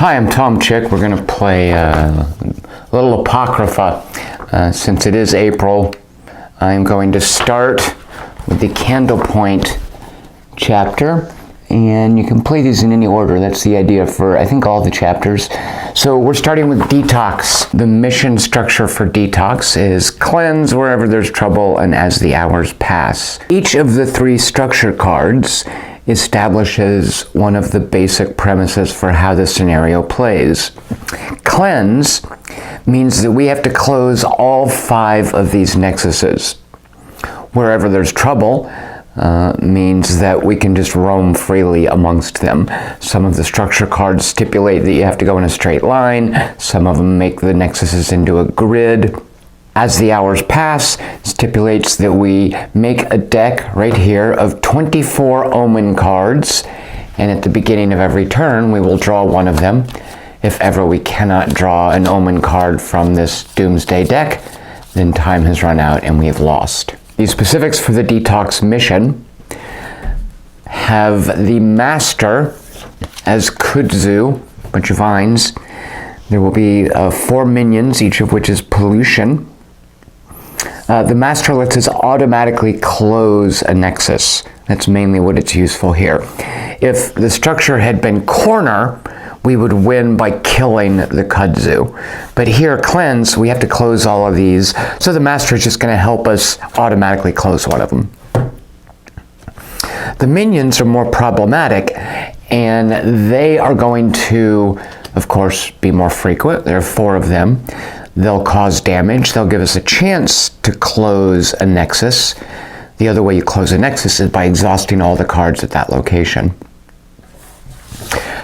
Hi, I'm Tom Chick. We're going to play a little Apocrypha. Since it is April, I'm going to start with the Candlepoint chapter, and you can play these in any order. That's the idea for, I think, all the chapters. So we're starting with Detox. The mission structure for Detox is cleanse wherever there's trouble and as the hours pass. Each of the three structure cards establishes one of the basic premises for how the scenario plays. Cleanse means that we have to close all 5 of these nexuses. Wherever there's trouble means that we can just roam freely amongst them. Some of the structure cards stipulate that you have to go in a straight line. Some of them make the nexuses into a grid. As the hours pass, stipulates that we make a deck right here of 24 omen cards, and at the beginning of every turn we will draw one of them. If ever we cannot draw an omen card from this Doomsday deck, then time has run out and we have lost. The specifics for the Detox mission have the Master as kudzu, a bunch of vines. There will be 4 minions, each of which is pollution. The Master lets us automatically close a nexus. That's mainly what it's useful here. If the structure had been corner, we would win by killing the kudzu. But here, cleanse, we have to close all of these, so the Master is just going to help us automatically close one of them. The minions are more problematic, and they are going to, of course, be more frequent. There are 4 of them. They'll cause damage. They'll give us a chance to close a nexus. The other way you close a nexus is by exhausting all the cards at that location.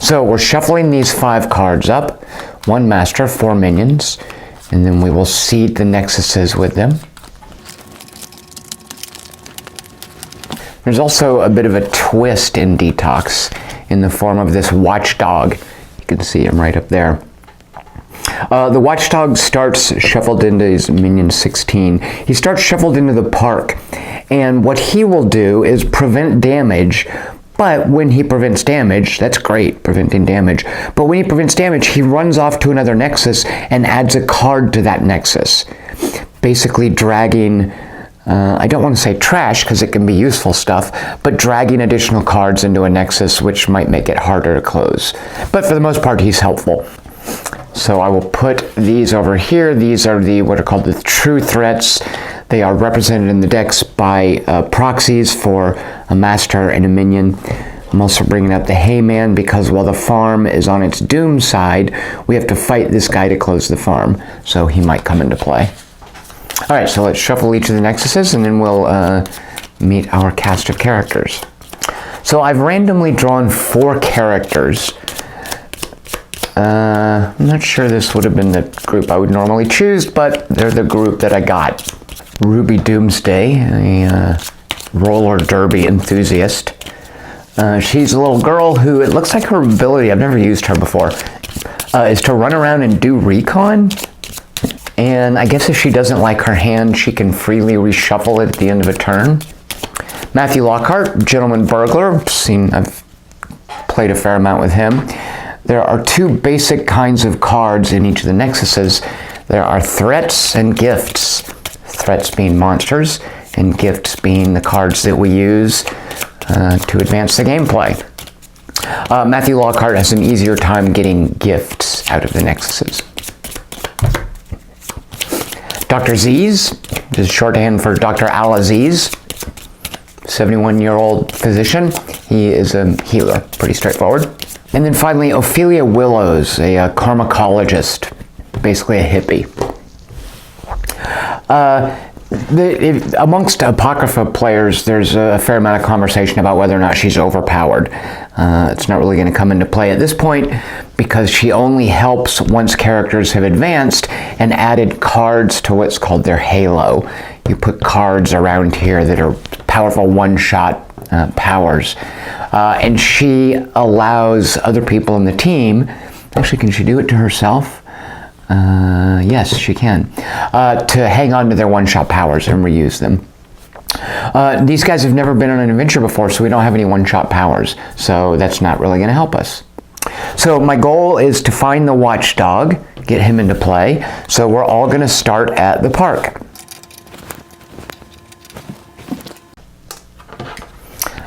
So we're shuffling these 5 cards up. 1 Master, 4 minions, and then we will seed the nexuses with them. There's also a bit of a twist in Detox in the form of this Watchdog. You can see him right up there. The Watchdog starts shuffled into his minion 16. He starts shuffled into the park, and what he will do is prevent damage. But when he prevents damage, that's great, preventing damage. But when he prevents damage, he runs off to another nexus and adds a card to that nexus, basically dragging, I don't want to say trash because it can be useful stuff, but dragging additional cards into a nexus, which might make it harder to close. But for the most part, he's helpful. So I will put these over here. These are what are called the true threats. They are represented in the decks by proxies for a Master and a minion. I'm also bringing up the Hayman because while the farm is on its doom side, we have to fight this guy to close the farm. So he might come into play. All right, so let's shuffle each of the nexuses and then we'll meet our cast of characters. So I've randomly drawn 4 characters. I'm not sure this would have been the group I would normally choose, but they're the group that I got. Ruby Doomsday, a roller derby enthusiast. She's a little girl who, it looks like her ability, I've never used her before, is to run around and do recon. And I guess if she doesn't like her hand, she can freely reshuffle it at the end of a turn. Matthew Lockheart, gentleman burglar. I've played a fair amount with him. There are 2 basic kinds of cards in each of the nexuses. There are threats and gifts. Threats being monsters, and gifts being the cards that we use to advance the gameplay. Matthew Lockheart has an easier time getting gifts out of the nexuses. Dr. Aziz is shorthand for Dr. al-Aziz, 71-year-old physician. He is a healer, pretty straightforward. And then finally, Ophelia Willows, a karmacologist, basically a hippie. Amongst Apocrypha players, there's a fair amount of conversation about whether or not she's overpowered. It's not really going to come into play at this point because she only helps once characters have advanced and added cards to what's called their halo. You put cards around here that are powerful one-shot powers. And she allows other people in the team, actually, can she do it to herself? Yes, she can, to hang on to their one-shot powers and reuse them. These guys have never been on an adventure before, so we don't have any one-shot powers, so that's not really going to help us. So my goal is to find the Watchdog, get him into play. So we're all going to start at the park.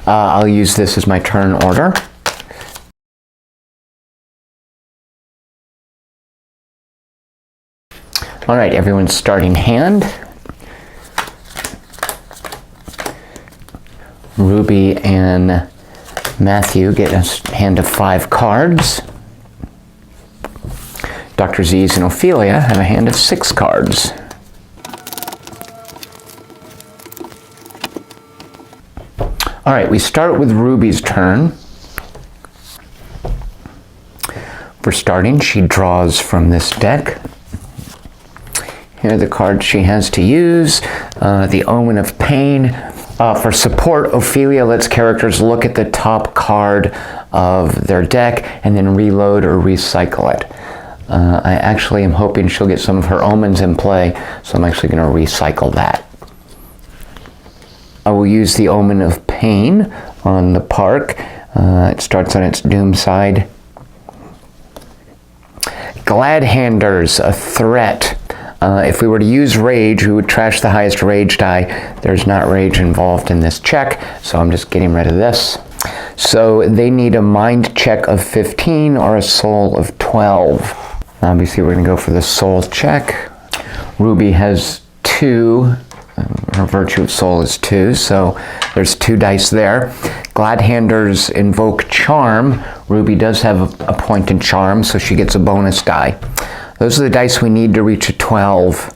I'll use this as my turn order. All right, everyone's starting hand. Ruby and Matthew get a hand of 5 cards. Dr. Aziz and Ophelia have a hand of 6 cards. All right, we start with Ruby's turn. For starting, she draws from this deck. Here are the cards she has to use. The Omen of Pain. For support, Ophelia lets characters look at the top card of their deck and then reload or recycle it. I actually am hoping she'll get some of her omens in play, so I'm actually going to recycle that. I will use the Omen of Pain on the park. It starts on its doom side. Glad-handers, a threat. If we were to use rage, we would trash the highest rage die. There's not rage involved in this check, so I'm just getting rid of this. So they need a mind check of 15 or a soul of 12. Obviously, we're going to go for the soul check. Ruby has 2. Her virtue of soul is 2, so there's 2 dice there. Glad-handers invoke charm. Ruby does have a point in charm, so she gets a bonus die. Those are the dice we need to reach a 12.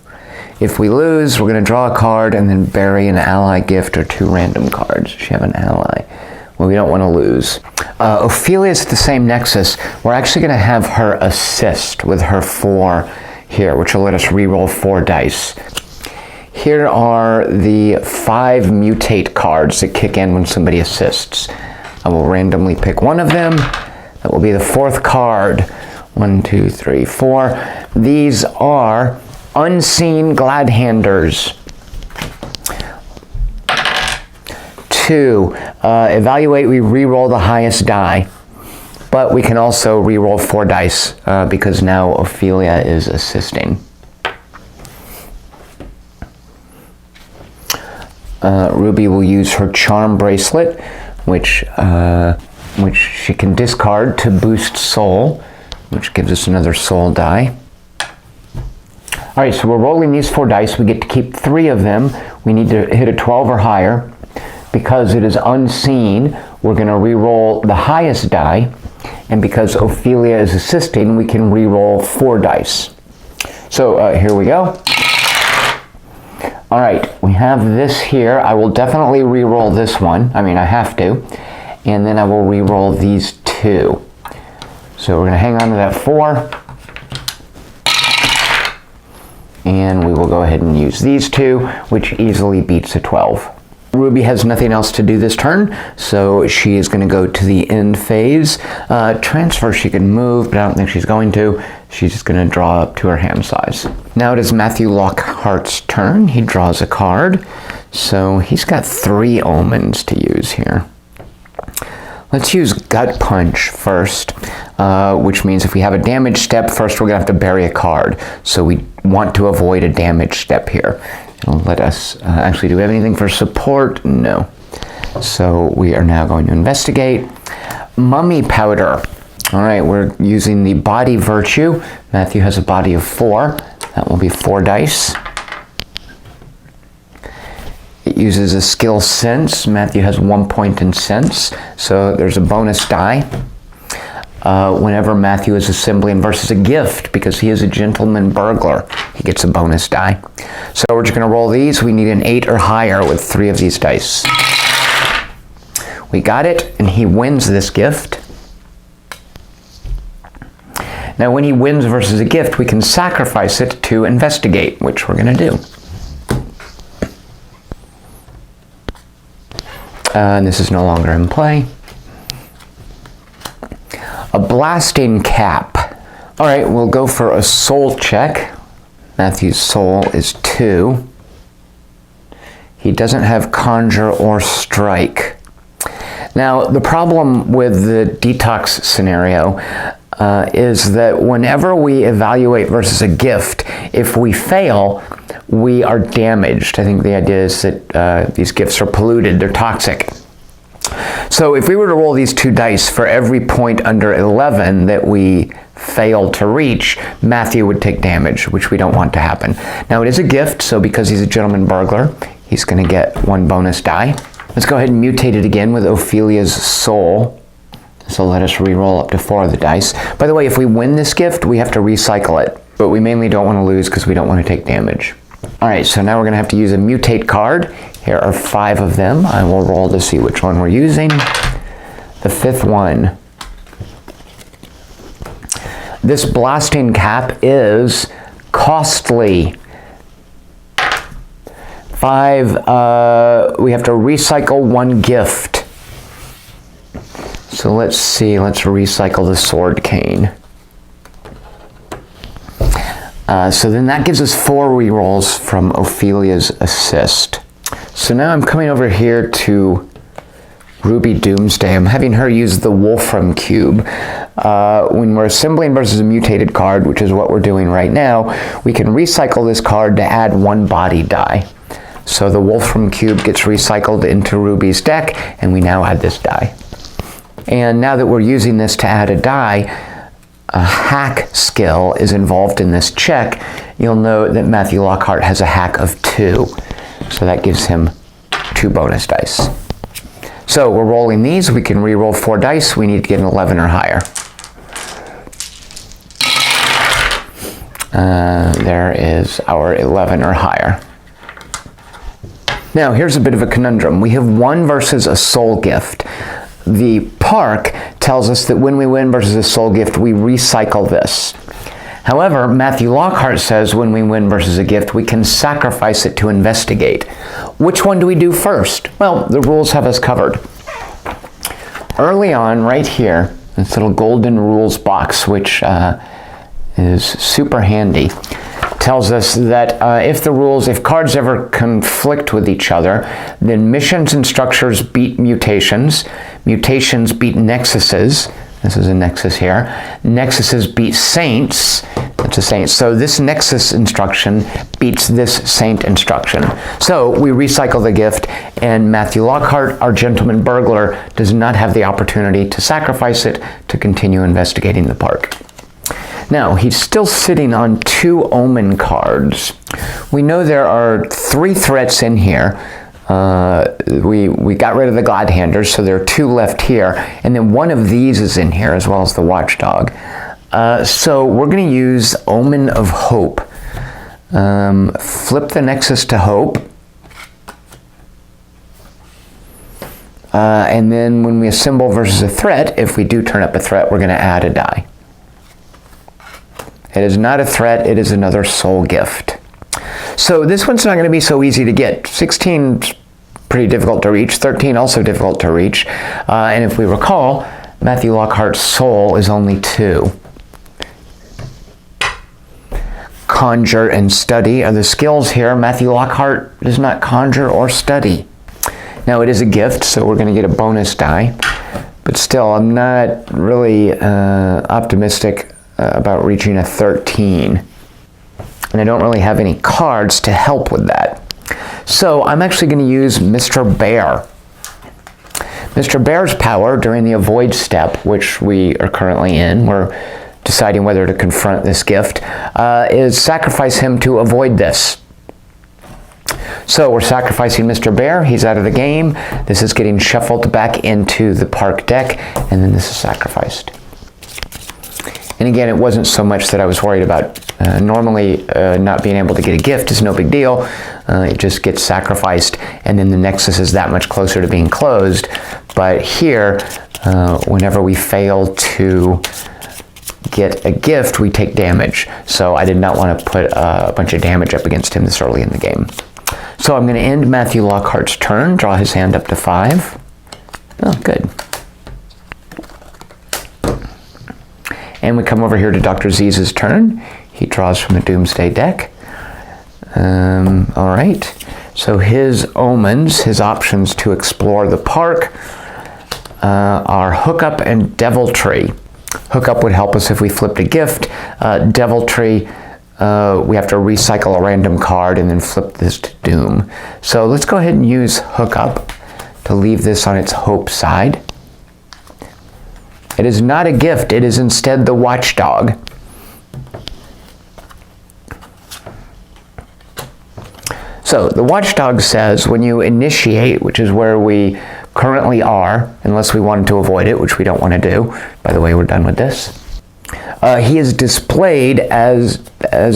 If we lose, we're going to draw a card and then bury an ally gift or 2 random cards. She have an ally. Well, we don't want to lose. Ophelia's at the same nexus. We're actually going to have her assist with her 4 here, which will let us reroll 4 dice. Here are the 5 mutate cards that kick in when somebody assists. I will randomly pick one of them. That will be the 4th card. 1, 2, 3, 4. These are unseen glad-handers. 2. Evaluate, we re-roll the highest die. But we can also re-roll 4 dice because now Ophelia is assisting. Ruby will use her charm bracelet, which she can discard to boost soul, which gives us another soul die. All right, so we're rolling these 4 dice. We get to keep 3 of them. We need to hit a 12 or higher. Because it is unseen, we're going to re-roll the highest die. And because Ophelia is assisting, we can re-roll 4 dice. So here we go. All right, we have this here. I will definitely re-roll this one. I mean, I have to. And then I will re-roll these 2. So we're going to hang on to that 4. And we will go ahead and use these 2, which easily beats a 12. Ruby has nothing else to do this turn, so she is going to go to the end phase. Transfer, she can move, but I don't think she's going to. She's just going to draw up to her hand size. Now it is Matthew Lockhart's turn. He draws a card, so he's got 3 omens to use here. Let's use Gut Punch first, which means if we have a damage step, first we're going to have to bury a card. So we want to avoid a damage step here. It'll let us, actually, do we have anything for support? No. So we are now going to investigate. Mummy Powder. All right, we're using the body virtue. Matthew has a body of 4. That will be 4 dice. It uses a skill sense. Matthew has 1 point in sense, so there's a bonus die. Whenever Matthew is assembling versus a gift, because he is a gentleman burglar, he gets a bonus die. So we're just going to roll these. We need an 8 or higher with 3 of these dice. We got it, and he wins this gift. Now when he wins versus a gift, we can sacrifice it to investigate, which we're going to do. And this is no longer in play. A blasting cap. All right, we'll go for a soul check. Matthew's soul is 2. He doesn't have conjure or strike. Now, the problem with the detox scenario, is that whenever we evaluate versus a gift, if we fail, we are damaged. I think the idea is that these gifts are polluted, they're toxic. So if we were to roll these 2 dice for every point under 11 that we failed to reach, Matthew would take damage, which we don't want to happen. Now it is a gift, so because he's a gentleman burglar, he's going to get 1 bonus die. Let's go ahead and mutate it again with Ophelia's soul. So let us re-roll up to 4 of the dice. By the way, if we win this gift, we have to recycle it, but we mainly don't want to lose because we don't want to take damage. All right, so now we're going to have to use a mutate card. Here are 5 of them. I will roll to see which one we're using. The 5th one. This blasting cap is costly. 5, we have to recycle 1 gift. So let's see, let's recycle the sword cane. So then that gives us 4 rerolls from Ophelia's assist. So now I'm coming over here to Ruby Doomsday. I'm having her use the Wolfram Cube. When we're assembling versus a mutated card, which is what we're doing right now, we can recycle this card to add 1 body die. So the Wolfram Cube gets recycled into Ruby's deck, and we now add this die. And now that we're using this to add a die, a hack skill is involved in this check. You'll note that Matthew Lockheart has a hack of 2. So that gives him 2 bonus dice. So we're rolling these. We can re-roll 4 dice. We need to get an 11 or higher. There is our 11 or higher. Now here's a bit of a conundrum. We have 1 versus a soul gift. The park tells us that when we win versus a soul gift, we recycle this. However, Matthew Lockheart says when we win versus a gift, we can sacrifice it to investigate. Which one do we do first? Well, the rules have us covered. Early on, right here, this little golden rules box, which is super handy, tells us that if cards ever conflict with each other, then missions and structures beat mutations, mutations beat nexuses, this is a nexus here, nexuses beat saints, that's a saint, so this nexus instruction beats this saint instruction. So we recycle the gift, and Matthew Lockheart, our gentleman burglar, does not have the opportunity to sacrifice it to continue investigating the park. Now, he's still sitting on 2 omen cards. We know there are 3 threats in here. We got rid of the Godhanders, so there are 2 left here. And then 1 of these is in here, as well as the Watchdog. So we're going to use Omen of Hope. Flip the Nexus to Hope. And then when we assemble versus a threat, if we do turn up a threat, we're going to add a die. It is not a threat, it is another soul gift. So this one's not going to be so easy to get. 16 is pretty difficult to reach, 13 also difficult to reach. And if we recall, Matthew Lockhart's soul is only 2. Conjure and study are the skills here. Matthew Lockheart does not conjure or study. Now it is a gift, so we're going to get a bonus die. But still, I'm not really optimistic about reaching a 13. And I don't really have any cards to help with that. So I'm actually going to use Mr. Bear. Mr. Bear's power during the avoid step, which we are currently in, we're deciding whether to confront this gift, is sacrifice him to avoid this. So we're sacrificing Mr. Bear, he's out of the game, this is getting shuffled back into the park deck, and then this is sacrificed. And again, it wasn't so much that I was worried about. Normally, not being able to get a gift is no big deal. It just gets sacrificed, and then the nexus is that much closer to being closed. But here, whenever we fail to get a gift, we take damage. So I did not want to put a bunch of damage up against him this early in the game. So I'm going to end Matthew Lockhart's turn, draw his hand up to 5. Oh, good. And we come over here to Dr. Aziz's turn. He draws from the Doomsday deck. All right. So his omens, his options to explore the park, are hookup and deviltry. Hookup would help us if we flipped a gift. Deviltry, we have to recycle a random card and then flip this to doom. So let's go ahead and use hookup to leave this on its hope side. It is not a gift, it is instead the Watchdog. So the Watchdog says when you initiate, which is where we currently are, unless we wanted to avoid it, which we don't want to do. By the way, we're done with this. He is displayed as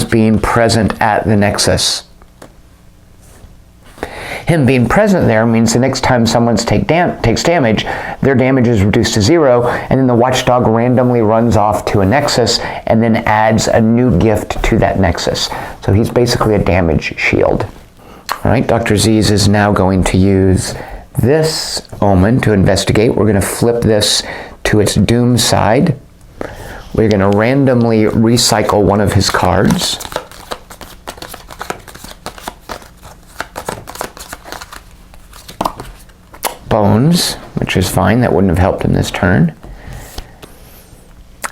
being present at the Nexus. Him being present there means the next time someone takes damage, their damage is reduced to 0, and then the Watchdog randomly runs off to a Nexus and then adds a new gift to that Nexus. So he's basically a damage shield. All right, Dr. Aziz is now going to use this omen to investigate. We're going to flip this to its doom side. We're going to randomly recycle one of his cards. Bones, which is fine. That wouldn't have helped him this turn.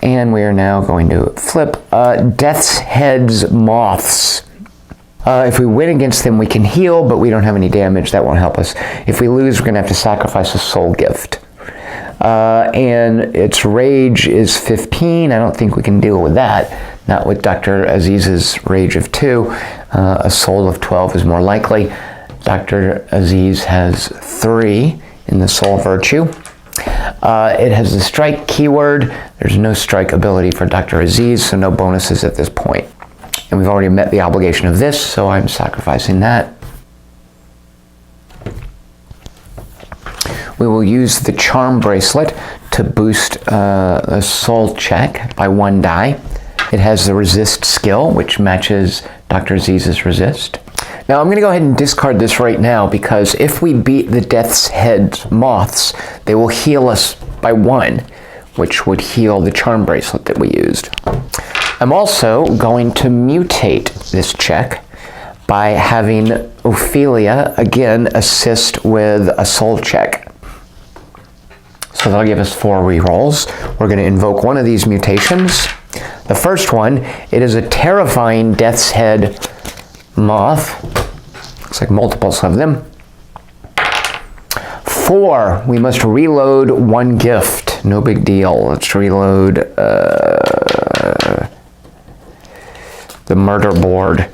And we are now going to flip Deathshead Moths. If we win against them, we can heal, but we don't have any damage. That won't help us. If we lose, we're going to have to sacrifice a soul gift. And its rage is 15. I don't think we can deal with that. Not with Dr. Aziz's rage of 2. A soul of 12 is more likely. Dr. Aziz has 3 in the soul virtue. It has the strike keyword. There's no strike ability for Dr. Aziz, so no bonuses at this point. And we've already met the obligation of this, so I'm sacrificing that. We will use the charm bracelet to boost a soul check by 1 die. It has the resist skill, which matches Dr. Aziz's resist. Now I'm going to go ahead and discard this right now, because if we beat the Deathshead Moths, they will heal us by 1, which would heal the charm bracelet that we used. I'm also going to mutate this check by having Ophelia again assist with a soul check. So that'll give us 4 rerolls. We're going to invoke one of these mutations. The first one, it is a terrifying Deathshead Moth. Looks like multiples of them. 4, we must reload 1 gift. No big deal. Let's reload the murder board.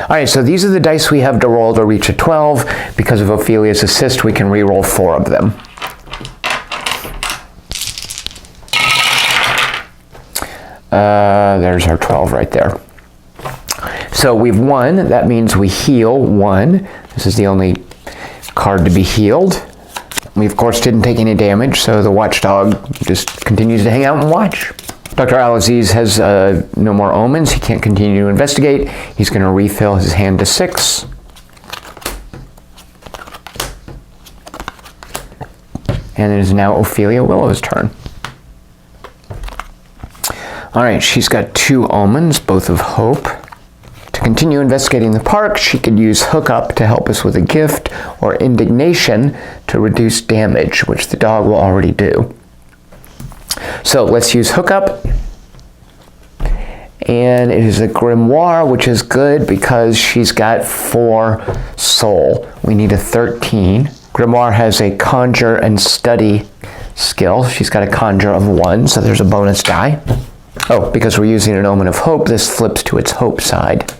Alright, so these are the dice we have to roll to reach a 12. Because of Ophelia's assist, we can re-roll 4 of them. There's our 12 right there. So we've won. That means we heal 1. This is the only card to be healed. We, of course, didn't take any damage, so the Watchdog just continues to hang out and watch. Dr. Al-Aziz has no more omens. He can't continue to investigate. He's going to refill his hand to 6. And it is now Ophelia Willows' turn. Alright, she's got 2 omens, both of hope. To continue investigating the park, she could use hookup to help us with a gift, or indignation to reduce damage, which the dog will already do. So let's use hookup. And it is a grimoire, which is good because she's got 4 soul. We need a 13. Grimoire has a conjure and study skill. She's got a conjure of 1, so there's a bonus die. Oh, because we're using an omen of hope, this flips to its hope side.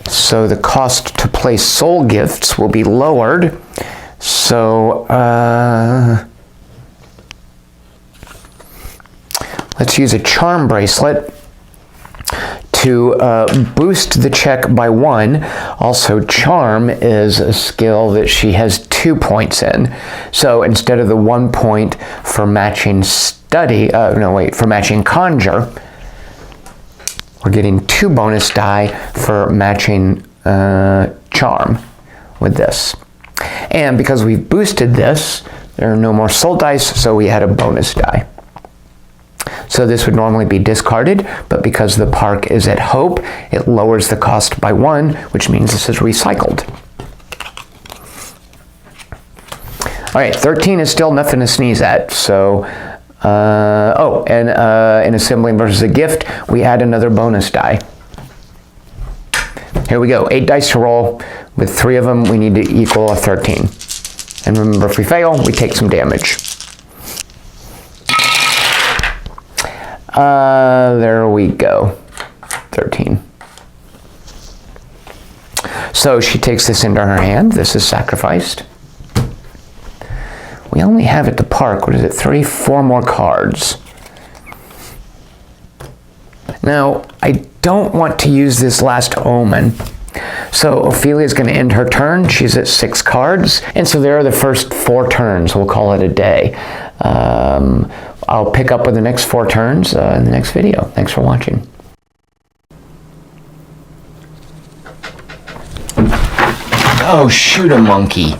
So the cost to place soul gifts will be lowered. So let's use a charm bracelet to boost the check by 1. Also, charm is a skill that she has 2 points in. So instead of the 1 point for matching study, for matching conjure, we're getting 2 bonus die for matching charm with this. And because we've boosted this, there are no more soul dice, so we add a bonus die. So this would normally be discarded, but because the park is at hope, it lowers the cost by 1, which means this is recycled. All right, 13 is still nothing to sneeze at. So, in assembling versus a gift, we add another bonus die. Here we go, 8 dice to roll. With 3 of them, we need to equal a 13. And remember, if we fail, we take some damage. There we go, 13. So she takes this into her hand. This is sacrificed. We only have at the park, what is it, 4 more cards. Now, I don't want to use this last omen. So Ophelia's going to end her turn. She's at 6 cards. And so there are the first 4 turns. We'll call it a day. I'll pick up with the next 4 turns in the next video. Thanks for watching. Oh, shoot a monkey.